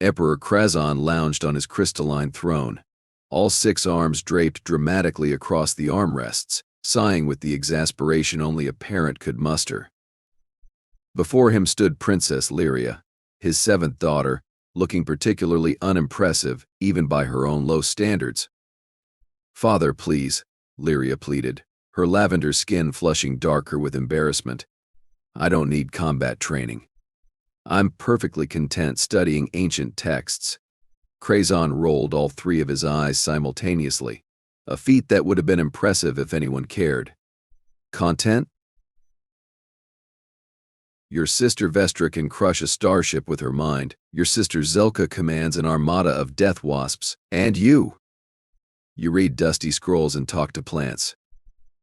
Emperor Krazan lounged on his crystalline throne, all 6 arms draped dramatically across the armrests, sighing with the exasperation only a parent could muster. Before him stood Princess Lyria, his 7th daughter, looking particularly unimpressive even by her own low standards. "Father, please," Lyria pleaded, her lavender skin flushing darker with embarrassment. "I don't need combat training. I'm perfectly content studying ancient texts." Krazan rolled all 3 of his eyes simultaneously, a feat that would have been impressive if anyone cared. "Content? Your sister Vestra can crush a starship with her mind, your sister Zelka commands an armada of death wasps, and you read dusty scrolls and talk to plants.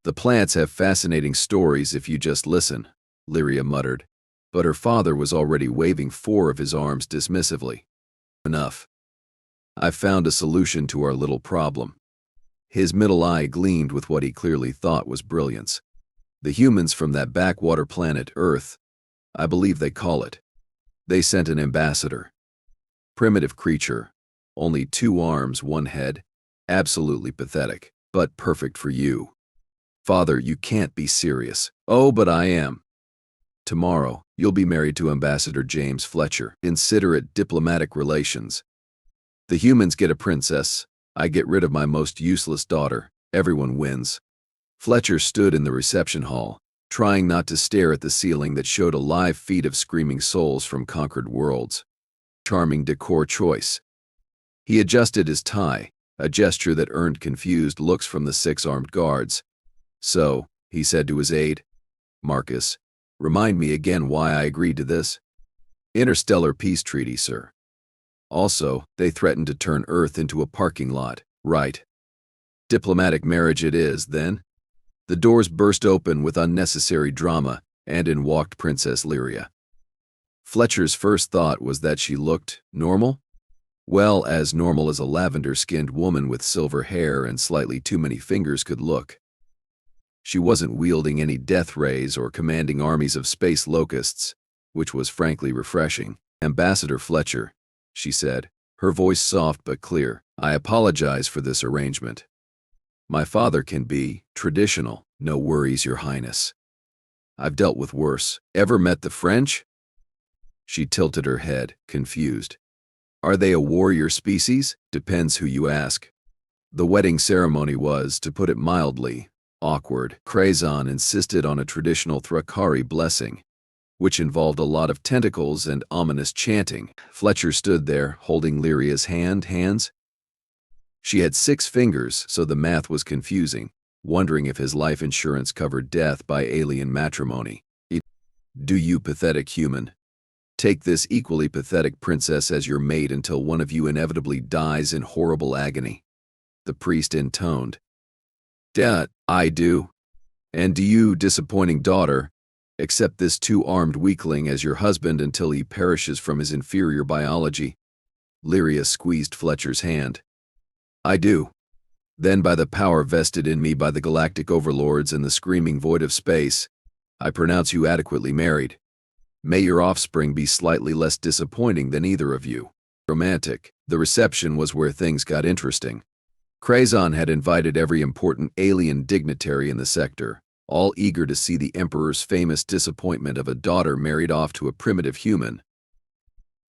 The plants have fascinating stories if you just listen," Lyria muttered, but her father was already waving 4 of his arms dismissively. "Enough. I've found a solution to our little problem." His middle eye gleamed with what he clearly thought was brilliance. "The humans from that backwater planet, Earth, I believe they call it. They sent an ambassador. Primitive creature, only 2 arms, 1 head, absolutely pathetic, but perfect for you." "Father, you can't be serious." "Oh, but I am. Tomorrow, you'll be married to Ambassador James Fletcher. Consider it diplomatic relations. The humans get a princess, I get rid of my most useless daughter, everyone wins." Fletcher stood in the reception hall, trying not to stare at the ceiling that showed a live feed of screaming souls from conquered worlds. Charming decor choice. He adjusted his tie, a gesture that earned confused looks from the 6 armed guards. "So," he said to his aide, "Marcus, remind me again why I agreed to this." "Interstellar peace treaty, sir. Also, they threatened to turn Earth into a parking lot." "Right. Diplomatic marriage it is, then." The doors burst open with unnecessary drama, and in walked Princess Lyria. Fletcher's first thought was that she looked normal? Well, as normal as a lavender-skinned woman with silver hair and slightly too many fingers could look. She wasn't wielding any death rays or commanding armies of space locusts, which was frankly refreshing. "Ambassador Fletcher," she said, her voice soft but clear, "I apologize for this arrangement. My father can be traditional." "No worries, Your Highness. I've dealt with worse." "Ever met the French?" She tilted her head, confused. "Are they a warrior species?" "Depends who you ask." The wedding ceremony was, to put it mildly, awkward. Krazan insisted on a traditional Thrakari blessing, which involved a lot of tentacles and ominous chanting. Fletcher stood there, holding Lyria's hands. She had 6 fingers, so the math was confusing, wondering if his life insurance covered death by alien matrimony. "Do you, pathetic human, take this equally pathetic princess as your mate until one of you inevitably dies in horrible agony," the priest intoned. "I do. And do you, disappointing daughter, accept this 2-armed weakling as your husband until he perishes from his inferior biology?" Lyria squeezed Fletcher's hand. "I do. Then by the power vested in me by the galactic overlords and the screaming void of space, I pronounce you adequately married. May your offspring be slightly less disappointing than either of you." Romantic. The reception was where things got interesting. Krazan had invited every important alien dignitary in the sector, all eager to see the Emperor's famous disappointment of a daughter married off to a primitive human.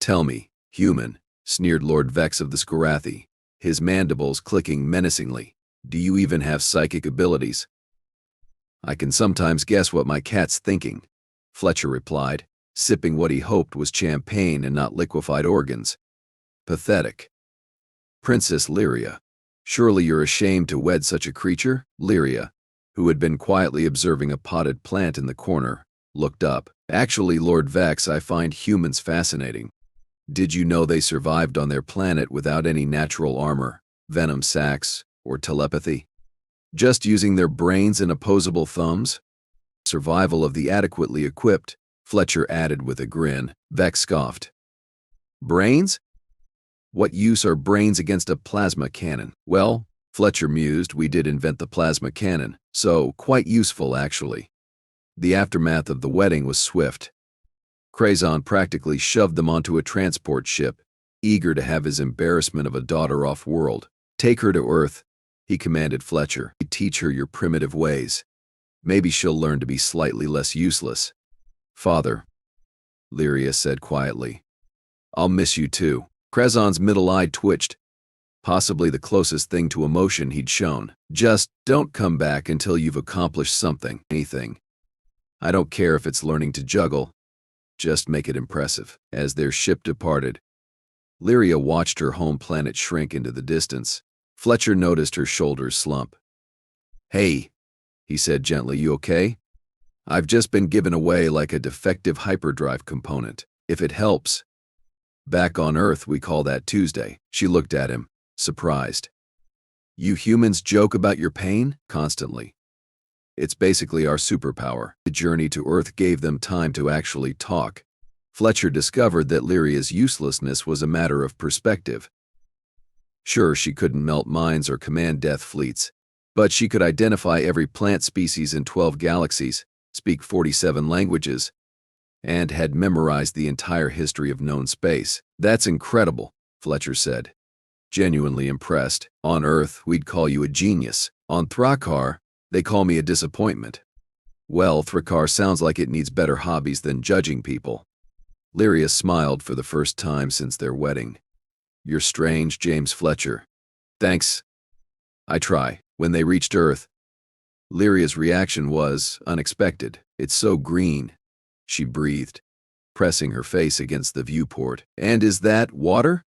"Tell me, human," sneered Lord Vex of the Skorathi, his mandibles clicking menacingly, "do you even have psychic abilities?" "I can sometimes guess what my cat's thinking," Fletcher replied, sipping what he hoped was champagne and not liquefied organs. "Pathetic. Princess Lyria, surely you're ashamed to wed such a creature?" Lyria, who had been quietly observing a potted plant in the corner, looked up. "Actually, Lord Vex, I find humans fascinating. Did you know they survived on their planet without any natural armor, venom sacs, or telepathy? Just using their brains and opposable thumbs? Survival of the adequately equipped," Fletcher added with a grin. Vex scoffed. "Brains? What use are brains against a plasma cannon?" "Well," Fletcher mused, "we did invent the plasma cannon, so quite useful actually." The aftermath of the wedding was swift. Krazan practically shoved them onto a transport ship, eager to have his embarrassment of a daughter off-world. Take her to Earth, he commanded Fletcher. Teach her your primitive ways. Maybe she'll learn to be slightly less useless. Father, Lyria said quietly. I'll miss you too. Crezon's middle eye twitched, possibly the closest thing to emotion he'd shown. Just don't come back until you've accomplished something, anything. I don't care if it's learning to juggle. Just make it impressive. As their ship departed, Lyria watched her home planet shrink into the distance. Fletcher noticed her shoulders slump. Hey, he said gently, you okay? I've just been given away like a defective hyperdrive component. If it helps. Back on Earth, we call that Tuesday. She looked at him, surprised. You humans joke about your pain? Constantly. It's basically our superpower. The journey to Earth gave them time to actually talk. Fletcher discovered that Lyria's uselessness was a matter of perspective. Sure, she couldn't melt mines or command death fleets, but she could identify every plant species in 12 galaxies, speak 47 languages, and had memorized the entire history of known space. That's incredible, Fletcher said, genuinely impressed. On Earth, we'd call you a genius. On Thrakar, they call me a disappointment. Well, Thrakar sounds like it needs better hobbies than judging people. Lyria smiled for the first time since their wedding. You're strange, James Fletcher. Thanks. I try. When they reached Earth, Lyria's reaction was unexpected. It's so green, she breathed, pressing her face against the viewport. And is that water?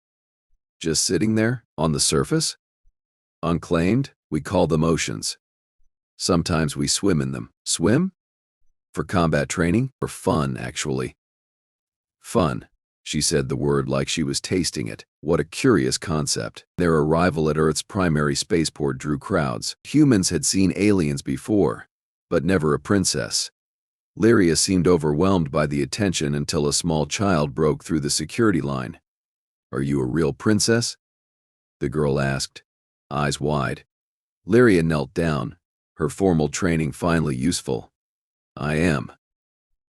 Just sitting there, on the surface? Unclaimed, we call them oceans. Sometimes we swim in them. Swim? For combat training? For fun, actually. Fun. She said the word like she was tasting it. What a curious concept. Their arrival at Earth's primary spaceport drew crowds. Humans had seen aliens before, but never a princess. Lyria seemed overwhelmed by the attention until a small child broke through the security line. Are you a real princess? The girl asked, eyes wide. Lyria knelt down, her formal training finally useful. I am.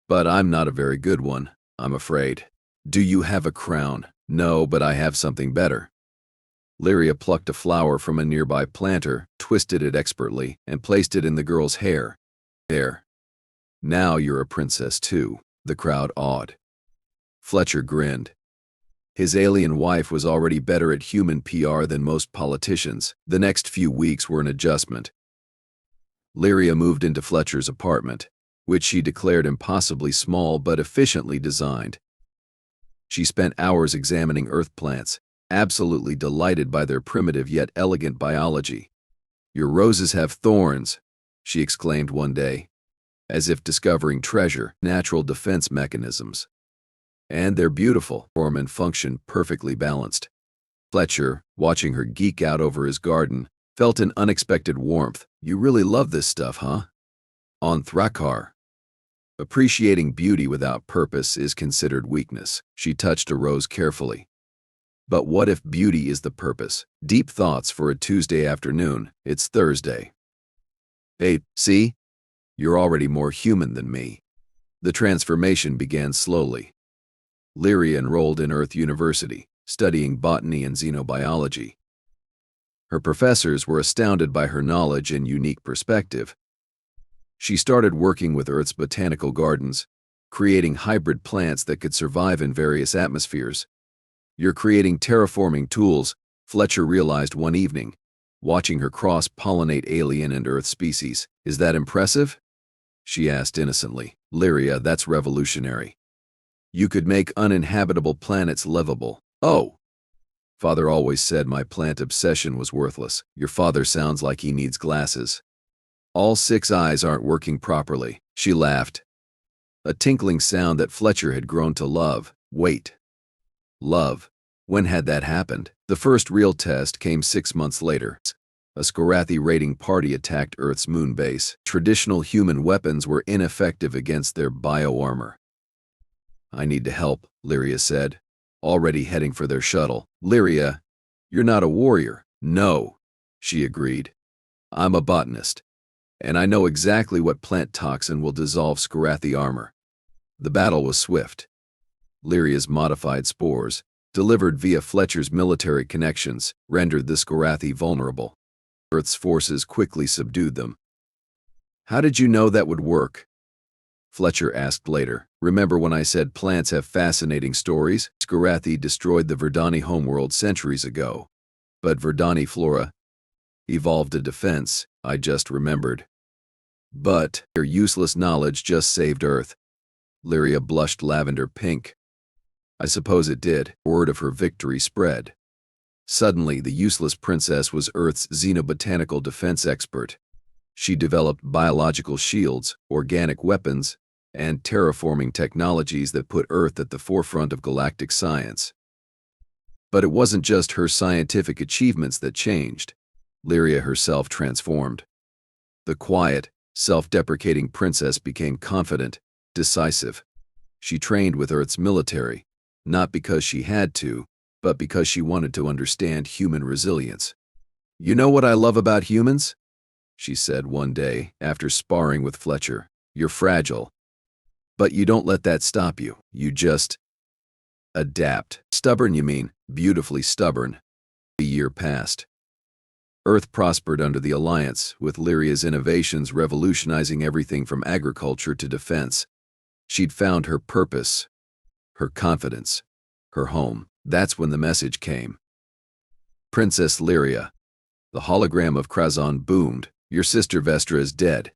But I'm not a very good one, I'm afraid. Do you have a crown? No, but I have something better. Lyria plucked a flower from a nearby planter, twisted it expertly, and placed it in the girl's hair. There. Now you're a princess too. The crowd awed. Fletcher grinned. His alien wife was already better at human PR than most politicians. The next few weeks were an adjustment. Lyria moved into Fletcher's apartment, which she declared impossibly small but efficiently designed. She spent hours examining Earth plants, absolutely delighted by their primitive yet elegant biology. Your roses have thorns, she exclaimed one day, as if discovering treasure, natural defense mechanisms. And they're beautiful, form and function perfectly balanced. Fletcher, watching her geek out over his garden, felt an unexpected warmth. You really love this stuff, huh? On Thrakar. Appreciating beauty without purpose is considered weakness. She touched a rose carefully. But what if beauty is the purpose? Deep thoughts for a Tuesday afternoon. It's Thursday. Hey, see? You're already more human than me. The transformation began slowly. Lyria enrolled in Earth University, studying botany and xenobiology. Her professors were astounded by her knowledge and unique perspective. She started working with Earth's botanical gardens, creating hybrid plants that could survive in various atmospheres. You're creating terraforming tools, Fletcher realized one evening, watching her cross-pollinate alien and Earth species. Is that impressive? She asked innocently. Lyria, that's revolutionary. You could make uninhabitable planets livable. Oh! Father always said my plant obsession was worthless. Your father sounds like he needs glasses. All 6 eyes aren't working properly. She laughed. A tinkling sound that Fletcher had grown to love. Wait. Love. When had that happened? The first real test came 6 months later. A Skarathi raiding party attacked Earth's moon base. Traditional human weapons were ineffective against their bio-armor. I need to help, Lyria said, already heading for their shuttle. Lyria, you're not a warrior. No, she agreed. I'm a botanist, and I know exactly what plant toxin will dissolve Skarathi armor. The battle was swift. Lyria's modified spores, delivered via Fletcher's military connections, rendered the Skorathi vulnerable. Earth's forces quickly subdued them. How did you know that would work? Fletcher asked later. Remember when I said plants have fascinating stories? Skorathi destroyed the Verdani homeworld centuries ago. But Verdani flora evolved a defense, I just remembered. But your useless knowledge just saved Earth. Lyria blushed lavender pink. I suppose it did. Word of her victory spread. Suddenly, the useless princess was Earth's xenobotanical defense expert. She developed biological shields, organic weapons, and terraforming technologies that put Earth at the forefront of galactic science. But it wasn't just her scientific achievements that changed. Lyria herself transformed. The quiet, self-deprecating princess became confident, decisive. She trained with Earth's military, not because she had to, but because she wanted to understand human resilience. You know what I love about humans? She said one day after sparring with Fletcher. You're fragile. But you don't let that stop you. You just adapt. Stubborn, you mean? Beautifully stubborn. A year passed. Earth prospered under the Alliance, with Lyria's innovations revolutionizing everything from agriculture to defense. She'd found her purpose, her confidence, her home. That's when the message came. Princess Lyria. The hologram of Krazan boomed. Your sister Vestra is dead.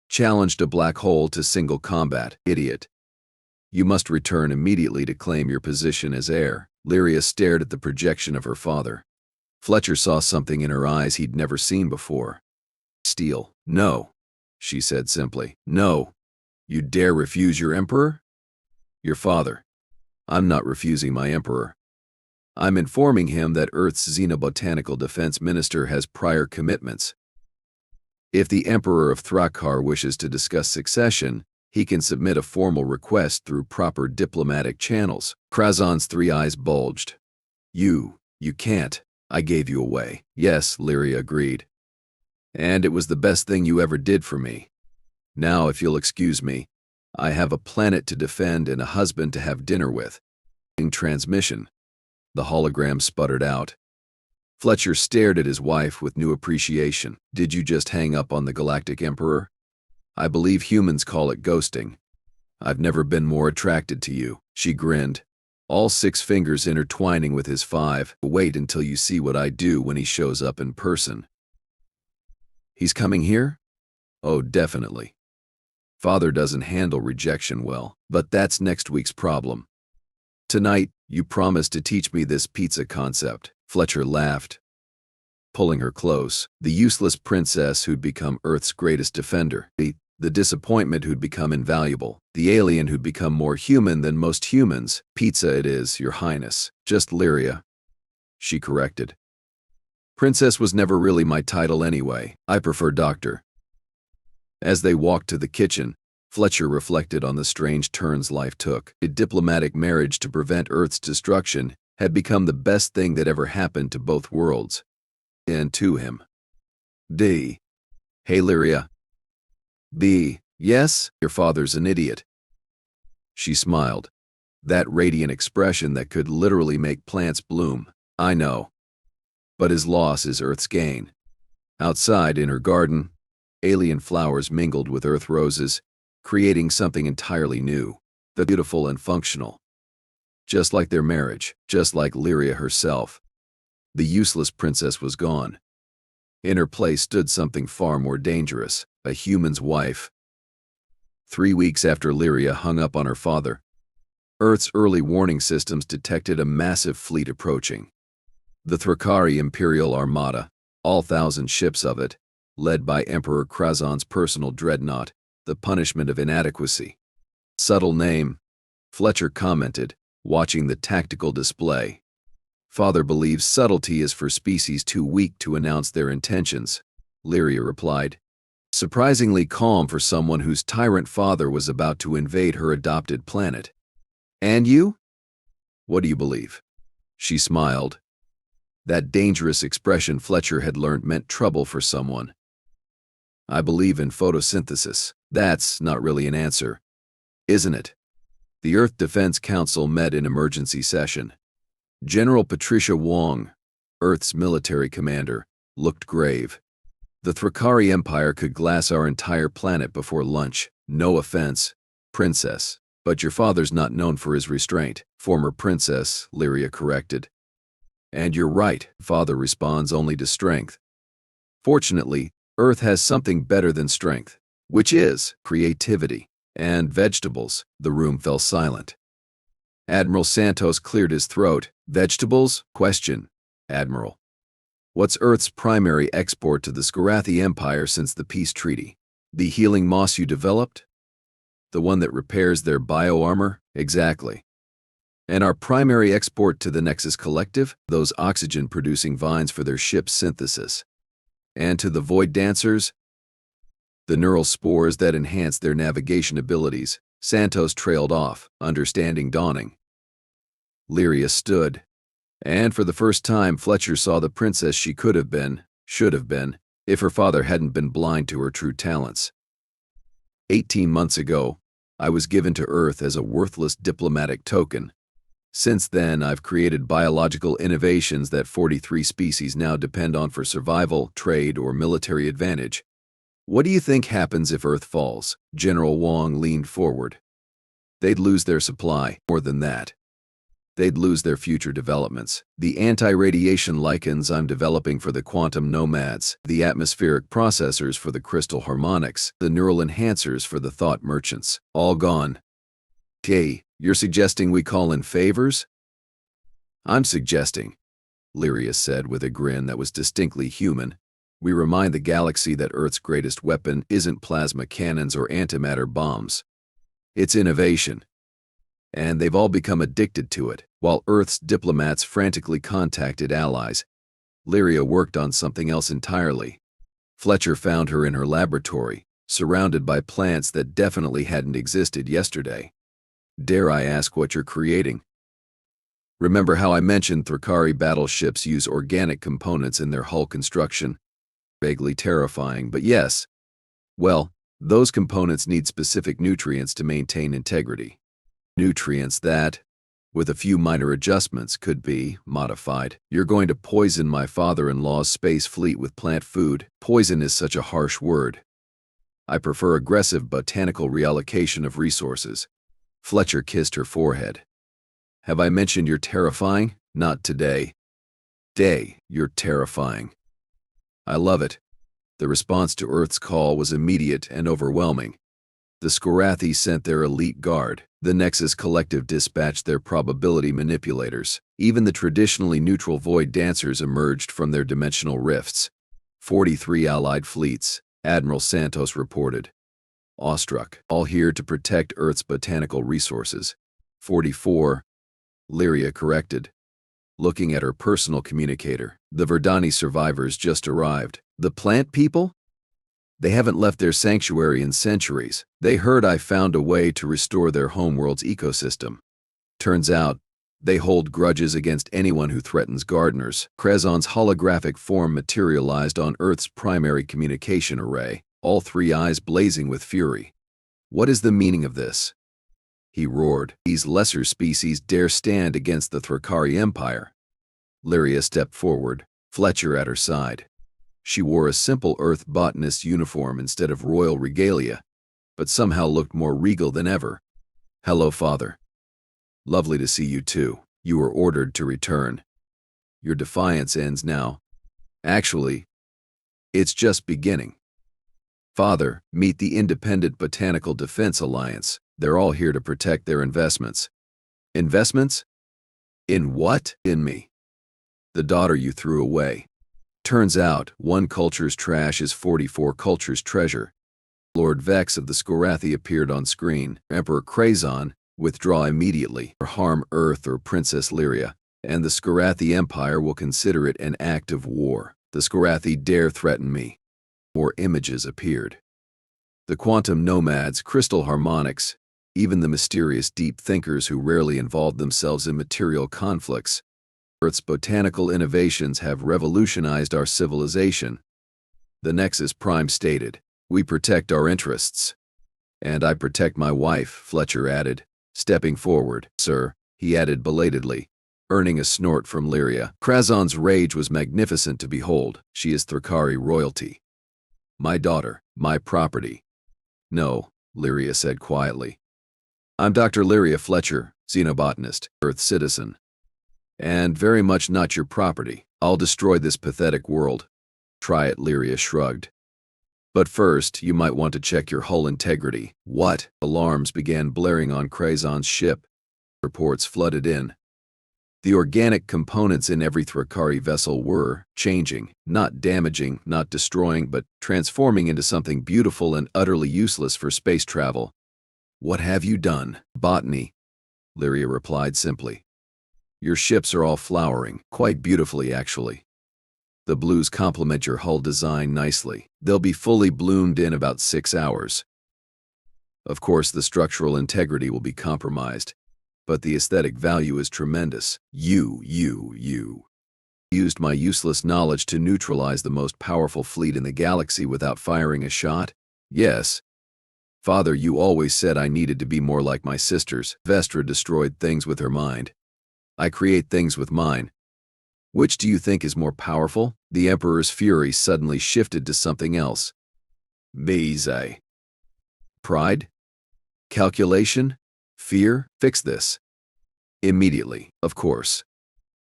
Challenged a black hole to single combat. Idiot. You must return immediately to claim your position as heir. Lyria stared at the projection of her father. Fletcher saw something in her eyes he'd never seen before. Steel. No, she said simply. No. You dare refuse your emperor? Your father. I'm not refusing my emperor. I'm informing him that Earth's xenobotanical defense minister has prior commitments. If the Emperor of Thrakar wishes to discuss succession, he can submit a formal request through proper diplomatic channels. Krazan's three eyes bulged. You can't. I gave you away. Yes, Lyria agreed. And it was the best thing you ever did for me. Now, if you'll excuse me, I have a planet to defend and a husband to have dinner with. In transmission, the hologram sputtered out. Fletcher stared at his wife with new appreciation. Did you just hang up on the Galactic Emperor? I believe humans call it ghosting. I've never been more attracted to you. She grinned, all 6 fingers intertwining with his 5. Wait until you see what I do when he shows up in person. He's coming here? Oh, definitely. Father doesn't handle rejection well, but that's next week's problem. Tonight, you promised to teach me this pizza concept. Fletcher laughed, pulling her close. The useless princess who'd become Earth's greatest defender. The disappointment who'd become invaluable. The alien who'd become more human than most humans. Pizza it is, Your Highness. Just Lyria, she corrected. Princess was never really my title anyway. I prefer doctor. As they walked to the kitchen, Fletcher reflected on the strange turns life took. A diplomatic marriage to prevent Earth's destruction had become the best thing that ever happened to both worlds. And to him. D. Hey, Lyria. B. Yes, your father's an idiot. She smiled. That radiant expression that could literally make plants bloom. I know. But his loss is Earth's gain. Outside, in her garden, alien flowers mingled with Earth roses, creating something entirely new, the beautiful and functional. Just like their marriage, just like Lyria herself. The useless princess was gone. In her place stood something far more dangerous, a human's wife. 3 weeks after Lyria hung up on her father, Earth's early warning systems detected a massive fleet approaching. The Thrakari Imperial Armada, all 1,000 ships of it, led by Emperor Krazan's personal dreadnought, the punishment of inadequacy. Subtle name, Fletcher commented, watching the tactical display. Father believes subtlety is for species too weak to announce their intentions, Lyria replied. Surprisingly calm for someone whose tyrant father was about to invade her adopted planet. And you? What do you believe? She smiled. That dangerous expression Fletcher had learned meant trouble for someone. I believe in photosynthesis. That's not really an answer, isn't it? The Earth Defense Council met in emergency session. General Patricia Wong, Earth's military commander, looked grave. The Thrakari Empire could glass our entire planet before lunch. No offense, Princess, but your father's not known for his restraint. Former Princess, Lyria corrected. And you're right, father responds only to strength. Fortunately, Earth has something better than strength, which is creativity and vegetables. The room fell silent. Admiral Santos cleared his throat. Vegetables? Question, Admiral. What's Earth's primary export to the Skarathi Empire since the peace treaty? The healing moss you developed? The one that repairs their bioarmor? Exactly. And our primary export to the Nexus Collective? Those oxygen-producing vines for their ship's synthesis. And to the Void Dancers? The neural spores that enhance their navigation abilities. Santos trailed off, understanding dawning. Lyria stood. And for the first time, Fletcher saw the princess she could have been, should have been, if her father hadn't been blind to her true talents. 18 months ago, I was given to Earth as a worthless diplomatic token. Since then, I've created biological innovations that 43 species now depend on for survival, trade, or military advantage. What do you think happens if Earth falls? General Wong leaned forward. They'd lose their supply. More than that. They'd lose their future developments. The anti-radiation lichens I'm developing for the quantum nomads, the atmospheric processors for the crystal harmonics, the neural enhancers for the thought merchants. All gone. Okay, you're suggesting we call in favors? I'm suggesting, Lyria said with a grin that was distinctly human, we remind the galaxy that Earth's greatest weapon isn't plasma cannons or antimatter bombs. It's innovation. And they've all become addicted to it. While Earth's diplomats frantically contacted allies, Lyria worked on something else entirely. Fletcher found her in her laboratory, surrounded by plants that definitely hadn't existed yesterday. Dare I ask what you're creating? Remember how I mentioned Thrakari battleships use organic components in their hull construction? Vaguely terrifying, but yes. Well, those components need specific nutrients to maintain integrity. Nutrients that, with a few minor adjustments, could be modified. You're going to poison my father-in-law's space fleet with plant food. Poison is such a harsh word. I prefer aggressive botanical reallocation of resources. Fletcher kissed her forehead. Have I mentioned you're terrifying? Not today. You're terrifying. I love it. The response to Earth's call was immediate and overwhelming. The Skarathi sent their elite guard. The Nexus Collective dispatched their probability manipulators. Even the traditionally neutral Void Dancers emerged from their dimensional rifts. 43 allied fleets, Admiral Santos reported. Awestruck, all here to protect Earth's botanical resources. 44, Lyria corrected, looking at her personal communicator. The Verdani survivors just arrived. The plant people? They haven't left their sanctuary in centuries. They heard I found a way to restore their homeworld's ecosystem. Turns out, they hold grudges against anyone who threatens gardeners. Krezon's holographic form materialized on Earth's primary communication array, all three eyes blazing with fury. What is the meaning of this? He roared. These lesser species dare stand against the Thrakari Empire. Lyria stepped forward, Fletcher at her side. She wore a simple Earth botanist's uniform instead of royal regalia, but somehow looked more regal than ever. Hello, Father. Lovely to see you too. You were ordered to return. Your defiance ends now. Actually, it's just beginning. Father, meet the Independent Botanical Defense Alliance. They're all here to protect their investments. Investments? In what? In me. The daughter you threw away. Turns out, one culture's trash is 44 cultures' treasure. Lord Vex of the Skarathi appeared on screen. Emperor Krezon, withdraw immediately, or harm Earth or Princess Lyria, and the Skarathi Empire will consider it an act of war. The Skarathi dare threaten me. More images appeared. The quantum nomads, crystal harmonics, even the mysterious deep thinkers who rarely involved themselves in material conflicts. Earth's botanical innovations have revolutionized our civilization. The Nexus Prime stated, we protect our interests. And I protect my wife, Fletcher added, stepping forward. Sir, he added belatedly, earning a snort from Lyria. Krazan's rage was magnificent to behold. She is Thrakari royalty. My daughter, my property. No, Lyria said quietly. I'm Dr. Lyria Fletcher, xenobotanist, Earth citizen. And very much not your property. I'll destroy this pathetic world. Try it, Lyria shrugged. But first, you might want to check your hull integrity. What? Alarms began blaring on Krazan's ship. Reports flooded in. The organic components in every Thrakari vessel were changing, not damaging, not destroying, but transforming into something beautiful and utterly useless for space travel. What have you done? Botany, Lyria replied simply. Your ships are all flowering, quite beautifully actually. The blues complement your hull design nicely. They'll be fully bloomed in about 6 hours. Of course, the structural integrity will be compromised, but the aesthetic value is tremendous. You used my useless knowledge to neutralize the most powerful fleet in the galaxy without firing a shot? Yes. Father, you always said I needed to be more like my sisters. Vestra destroyed things with her mind. I create things with mine. Which do you think is more powerful? The Emperor's fury suddenly shifted to something else. Beze. Pride? Calculation? Fear? Fix this. Immediately, of course.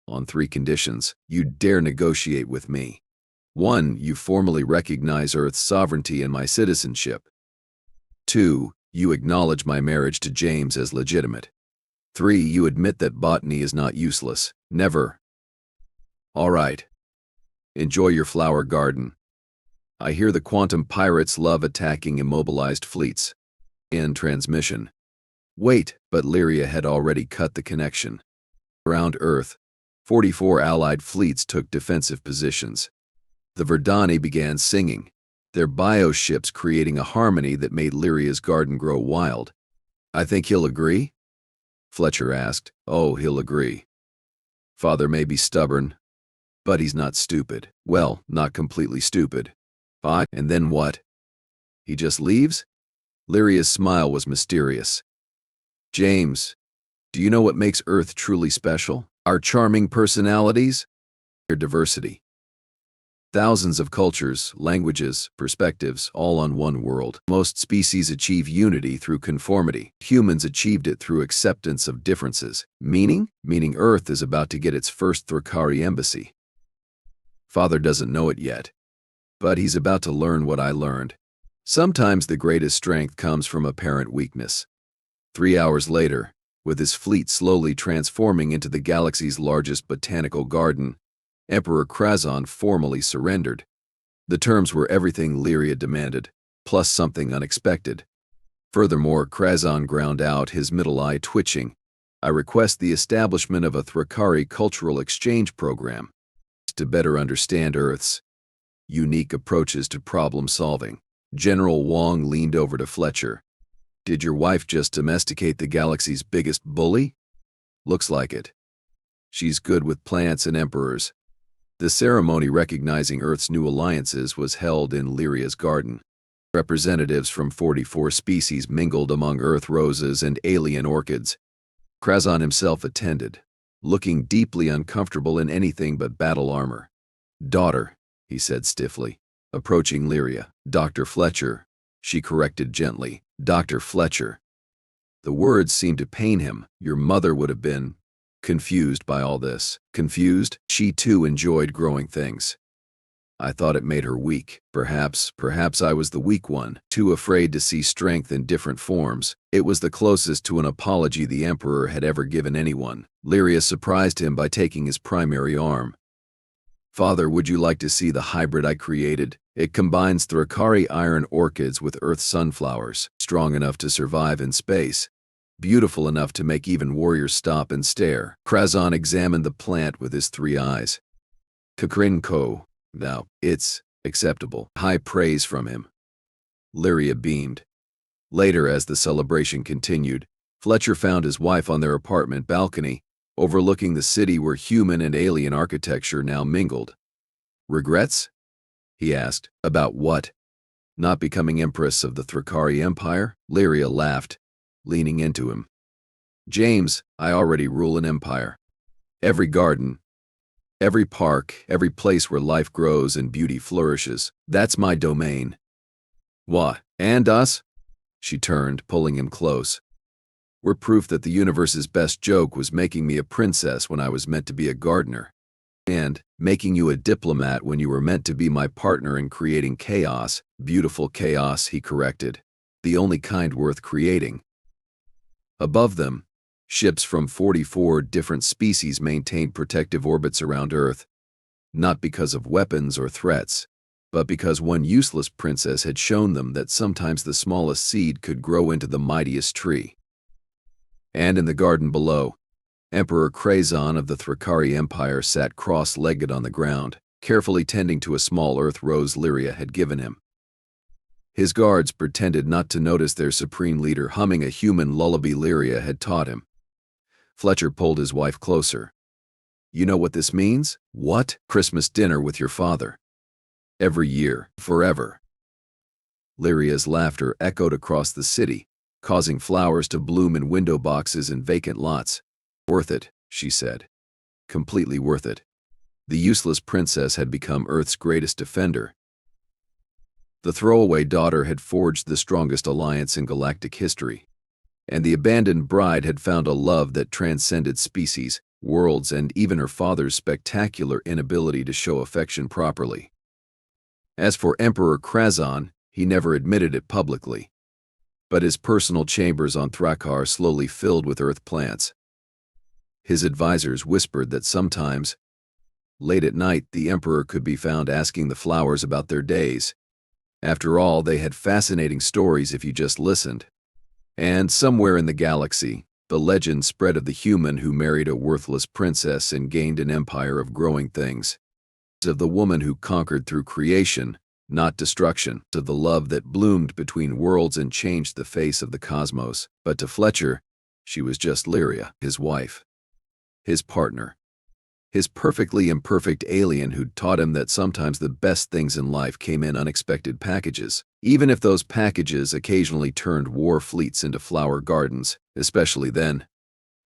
On 3 conditions. You dare negotiate with me. 1. You formally recognize Earth's sovereignty and my citizenship. 2. You acknowledge my marriage to James as legitimate. 3. You admit that botany is not useless. Never. All right. Enjoy your flower garden. I hear the quantum pirates love attacking immobilized fleets. End transmission. Wait, but Lyria had already cut the connection. Around Earth, 44 Allied fleets took defensive positions. The Verdani began singing, their bioships creating a harmony that made Lyria's garden grow wild. I think he'll agree? Fletcher asked. Oh, he'll agree. Father may be stubborn, but he's not stupid. Well, not completely stupid. And then what? He just leaves? Lyria's smile was mysterious. James, do you know what makes Earth truly special? Our charming personalities? Their diversity. Thousands of cultures, languages, perspectives, all on one world. Most species achieve unity through conformity. Humans achieved it through acceptance of differences. Meaning? Meaning Earth is about to get its first Thrakari embassy. Father doesn't know it yet, but he's about to learn what I learned. Sometimes the greatest strength comes from apparent weakness. 3 hours later, with his fleet slowly transforming into the galaxy's largest botanical garden, Emperor Krazan formally surrendered. The terms were everything Lyria demanded, plus something unexpected. Furthermore, Krazan ground out, his middle eye twitching. I request the establishment of a Thrakari cultural exchange program to better understand Earth's unique approaches to problem solving. General Wong leaned over to Fletcher. Did your wife just domesticate the galaxy's biggest bully? Looks like it. She's good with plants and emperors. The ceremony recognizing Earth's new alliances was held in Lyria's garden. Representatives from 44 species mingled among Earth roses and alien orchids. Krazan himself attended, looking deeply uncomfortable in anything but battle armor. Daughter, he said stiffly, approaching Lyria. Dr. Fletcher, she corrected gently. Dr. Fletcher. The words seemed to pain him. Your mother would have been confused by all this. Confused? She too enjoyed growing things. I thought it made her weak. Perhaps I was the weak one, too afraid to see strength in different forms. It was the closest to an apology the Emperor had ever given anyone. Lyria surprised him by taking his primary arm. Father, would you like to see the hybrid I created? It combines Thrakari iron orchids with Earth sunflowers, strong enough to survive in space, beautiful enough to make even warriors stop and stare. Krazan examined the plant with his 3 eyes. Kakrinko. Now, it's acceptable. High praise from him. Lyria beamed. Later, as the celebration continued, Fletcher found his wife on their apartment balcony, overlooking the city where human and alien architecture now mingled. Regrets? He asked. About what? Not becoming Empress of the Thrakari Empire? Lyria laughed, leaning into him. James, I already rule an empire. Every garden, every park, every place where life grows and beauty flourishes, that's my domain. What? And us? She turned, pulling him close. We're proof that the universe's best joke was making me a princess when I was meant to be a gardener. And making you a diplomat when you were meant to be my partner in creating chaos, beautiful chaos, he corrected. The only kind worth creating. Above them, ships from 44 different species maintained protective orbits around Earth, not because of weapons or threats, but because one useless princess had shown them that sometimes the smallest seed could grow into the mightiest tree. And in the garden below, Emperor Krazan of the Thrakari Empire sat cross-legged on the ground, carefully tending to a small earth rose Lyria had given him. His guards pretended not to notice their supreme leader humming a human lullaby Lyria had taught him. Fletcher pulled his wife closer. You know what this means? What? Christmas dinner with your father. Every year, forever. Lyria's laughter echoed across the city, causing flowers to bloom in window boxes and vacant lots. Worth it, she said. Completely worth it. The useless princess had become Earth's greatest defender. The throwaway daughter had forged the strongest alliance in galactic history. And the abandoned bride had found a love that transcended species, worlds, and even her father's spectacular inability to show affection properly. As for Emperor Krazan, he never admitted it publicly. But his personal chambers on Thrakar slowly filled with earth plants. His advisors whispered that sometimes, late at night, the emperor could be found asking the flowers about their days. After all, they had fascinating stories if you just listened. And somewhere in the galaxy, the legend spread of the human who married a worthless princess and gained an empire of growing things. Of the woman who conquered through creation, not destruction. Of the love that bloomed between worlds and changed the face of the cosmos. But to Fletcher, she was just Lyria, his wife. His partner. His perfectly imperfect alien who'd taught him that sometimes the best things in life came in unexpected packages, even if those packages occasionally turned war fleets into flower gardens, especially then,